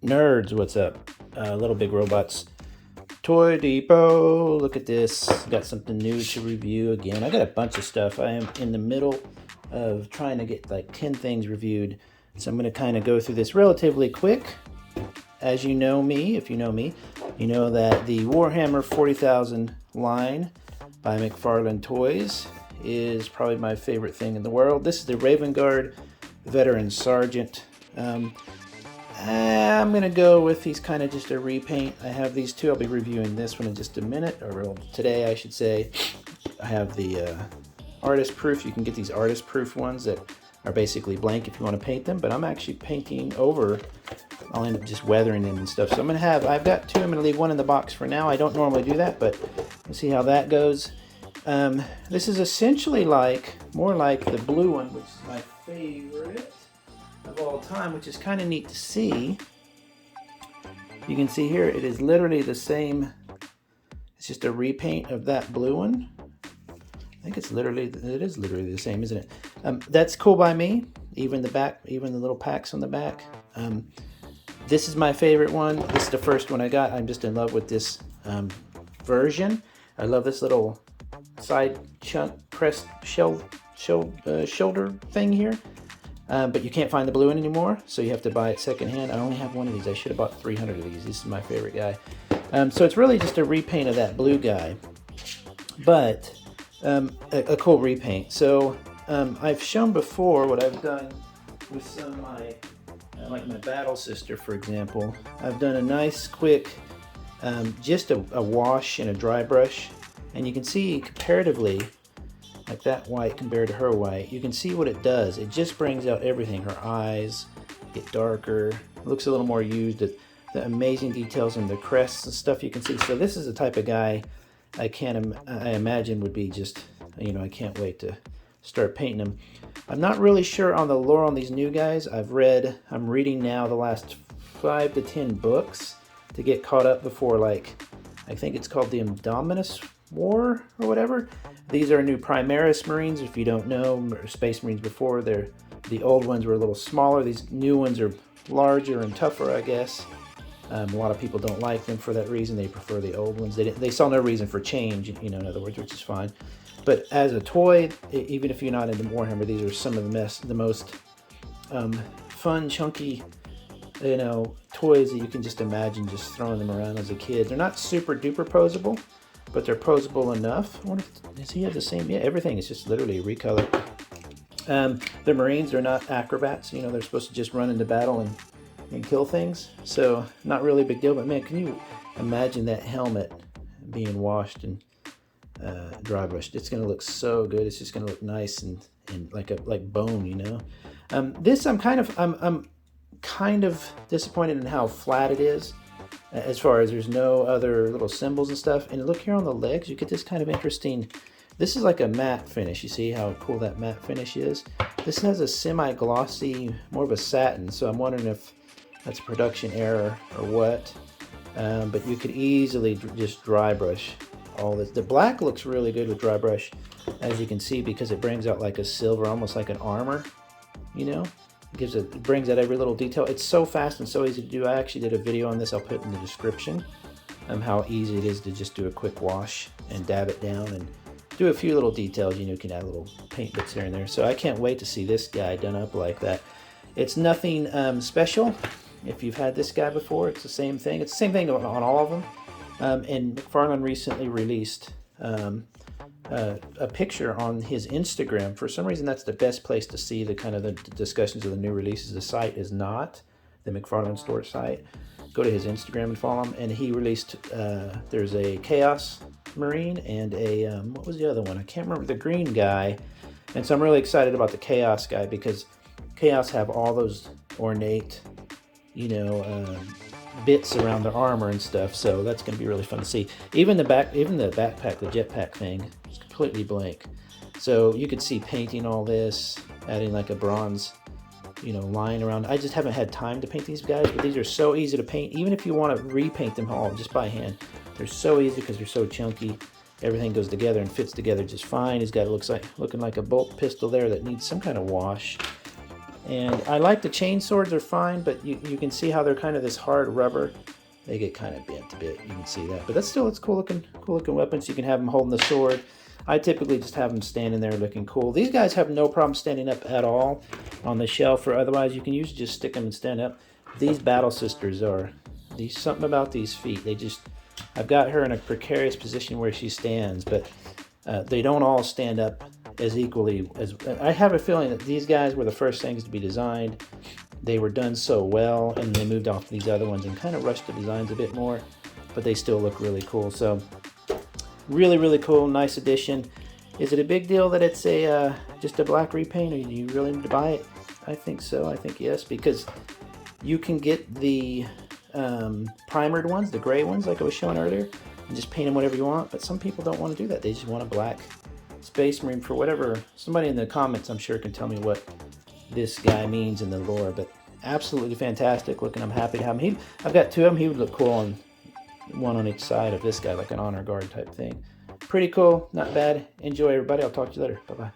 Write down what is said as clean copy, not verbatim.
Nerds, what's up? Little Big Robots Toy Depot. Look at this. Got something new to review again. I got a bunch of stuff. I am in the middle of trying to get like 10 things reviewed. So I'm going to kind of go through this relatively quick. As you know me, if you know me, you know that the Warhammer 40,000 line by McFarlane Toys is probably my favorite thing in the world. This is the Raven Guard Veteran Sergeant. I'm going to go with he's kind of just a repaint. I have these two. I'll be reviewing this one in just a minute, or today I should say. I have the artist proof. You can get these artist proof ones that are basically blank if you want to paint them, but I'm actually painting over. I'll end up just weathering them and stuff. So I'm going to have, I've got two. I'm going to leave one in the box for now. I don't normally do that, but we'll see how that goes. This is essentially more like the blue one, which is my favorite of all time, which is kind of neat to see. You can see here it is literally the same. It's just a repaint of that blue one. I think it is literally the same, isn't it? That's cool by me. Even the back, even the little packs on the back. This is my favorite one. This is the first one I got. I'm just in love with this version. I love this little side chunk pressed shoulder thing here. But you can't find the blue one anymore, so you have to buy it secondhand. I only have one of these. I should have bought 300 of these. This is my favorite guy. So it's really just a repaint of that blue guy, but a cool repaint. So I've shown before what I've done with some of my, like my Battle Sister, for example. I've done a nice, quick, just a wash and a dry brush, and you can see comparatively, like that white compared to her white, you can see what it does. It just brings out everything. Her eyes get darker, it looks a little more used. The amazing details in the crests and stuff you can see. So this is the type of guy I imagine would be just, you know, I can't wait to start painting them. I'm not really sure on the lore on these new guys. I'm reading now the last 5 to 10 books to get caught up before, like, I think it's called the Indominus War or whatever. These are new Primaris Marines. If you don't know, Space Marines before, the old ones were a little smaller. These new ones are larger and tougher, I guess. A lot of people don't like them for that reason. They prefer the old ones. They saw no reason for change, you know, in other words, which is fine. But as a toy, even if you're not into Warhammer, these are some of the most fun, chunky, you know, toys that you can just imagine just throwing them around as a kid. They're not super duper posable, but they're posable enough. I wonder if, does he have the same? Yeah, everything is just literally a recolor. The Marines are not acrobats. You know, they're supposed to just run into battle and kill things. So not really a big deal. But man, can you imagine that helmet being washed and dry brushed? It's going to look so good. It's just going to look nice and like bone. You know. This I'm kind of disappointed in how flat it is. As far as there's no other little symbols and stuff. And look here on the legs, you get this kind of interesting, this is like a matte finish. You see how cool that matte finish is? This has a semi-glossy, more of a satin, so I'm wondering if that's a production error or what. But you could easily just dry brush all this. The black looks really good with dry brush, as you can see, because it brings out like a silver, almost like an armor, you know? It brings out every little detail. It's so fast and so easy to do. I actually did a video on this. I'll put in the description how easy it is to just do a quick wash and dab it down and do a few little details. You know, you can add little paint bits here and there. So I can't wait to see this guy done up like that. It's nothing special. If you've had this guy before, it's the same thing. It's the same thing on all of them. And McFarlane recently released a picture on his Instagram. For some reason, that's the best place to see the kind of the discussions of the new releases. The site is not the McFarlane store site. Go to his Instagram and follow him. And he released, there's a Chaos Marine and a, what was the other one? I can't remember, the green guy. And so I'm really excited about the Chaos guy because Chaos have all those ornate, you know, bits around their armor and stuff, so that's going to be really fun to see. Even the backpack, the jetpack thing, is completely blank. So you could see painting all this, adding like a bronze, you know, line around. I just haven't had time to paint these guys, but these are so easy to paint. Even if you want to repaint them all just by hand, they're so easy because they're so chunky. Everything goes together and fits together just fine. He's got looking like a bolt pistol there that needs some kind of wash. And I like the chain swords, are fine, but you can see how they're kind of this hard rubber. They get kind of bent a bit, you can see that. But that's still, it's cool looking weapons. You can have them holding the sword. I typically just have them standing there looking cool. These guys have no problem standing up at all on the shelf, or otherwise you can usually just stick them and stand up. These Battle Sisters are, something about these feet. They just, I've got her in a precarious position where she stands, but they don't all stand up as equally as, I have a feeling that these guys were the first things to be designed. They were done so well, and they moved off these other ones and kind of rushed the designs a bit more, but they still look really cool. So really, really cool, nice addition. Is it a big deal that it's a just a black repaint, or do you really need to buy it? I think so. I think yes, because you can get the primered ones, the gray ones like I was showing earlier, and just paint them whatever you want. But some people don't want to do that. They just want a black Space Marine for whatever. Somebody in the comments, I'm sure, can tell me what this guy means in the lore. But absolutely fantastic looking. I'm happy to have him. I've got two of them. He would look cool on one on each side of this guy, like an honor guard type thing. Pretty cool, not bad. Enjoy, everybody. I'll talk to you later. Bye-bye.